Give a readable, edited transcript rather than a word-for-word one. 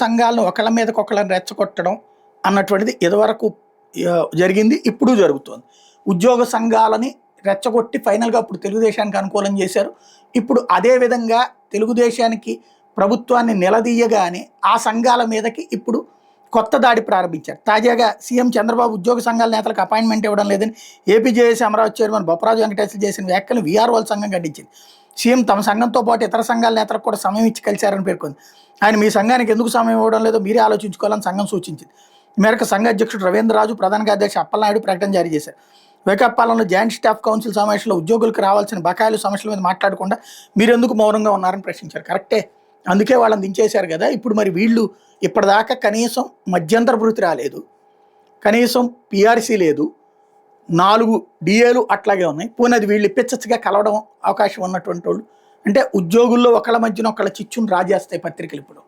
సంఘాలను ఒకళ్ళ మీదకి ఒకళ్ళని రెచ్చగొట్టడం అన్నటువంటిది ఇదివరకు జరిగింది, ఇప్పుడు జరుగుతోంది. ఉద్యోగ సంఘాలని రెచ్చగొట్టి ఫైనల్గా ఇప్పుడు తెలుగుదేశానికి అనుకూలం చేశారు. ఇప్పుడు అదే విధంగా తెలుగుదేశానికి ప్రభుత్వాన్ని నిలదీయగానే ఆ సంఘాల మీదకి ఇప్పుడు కొత్త దాడి ప్రారంభించారు. తాజాగా సీఎం చంద్రబాబు ఉద్యోగ సంఘాల నేతలకు అపాయింట్మెంట్ ఇవ్వడం లేదని ఏపీజేఏసీ అమరావతి చైర్మన్ బొప్పరాజు వెంకటేశ్వర చేసిన వ్యాఖ్యలు వీఆర్ఓల సంఘం ఖండించింది. సీఎం తమ సంఘంతో పాటు ఇతర సంఘాల నేతలకు కూడా సమయం ఇచ్చి కలిశారని పేర్కొంది. ఆయన మీ సంఘానికి ఎందుకు సమయం ఇవ్వడం లేదో మీరే ఆలోచించుకోవాలని సంఘం సూచించింది. ఈ మేరకు సంఘ అధ్యక్షుడు రవీంద్రరాజు, ప్రధాన కార్యదర్శి అప్పలనాయుడు ప్రకటన జారీ చేశారు. వైకాపాలనలో జాయింట్ స్టాఫ్ కౌన్సిల్ సమావేశంలో ఉద్యోగులకు రావాల్సిన బకాయిలు సమస్యల మీద మాట్లాడకుండా మీరెందుకు మౌనంగా ఉన్నారని ప్రశ్నించారు. కరెక్టే, అందుకే వాళ్ళని దించేశారు కదా. ఇప్పుడు మరి వీళ్ళు ఇప్పటిదాకా కనీసం మధ్యంతర భృతి రాలేదు, కనీసం పిఆర్సీ లేదు, 4 డిఏలు అట్లాగే ఉన్నాయి. పోనీ అది వీళ్ళు ఇప్పించచ్చుగా కలవడం అవకాశం ఉన్నటువంటి వాళ్ళు. అంటే ఉద్యోగుల్లో ఒకళ్ళ మధ్యన ఒకళ్ళ చిచ్చును రాజేస్తాయి పత్రికలు ఇప్పుడు.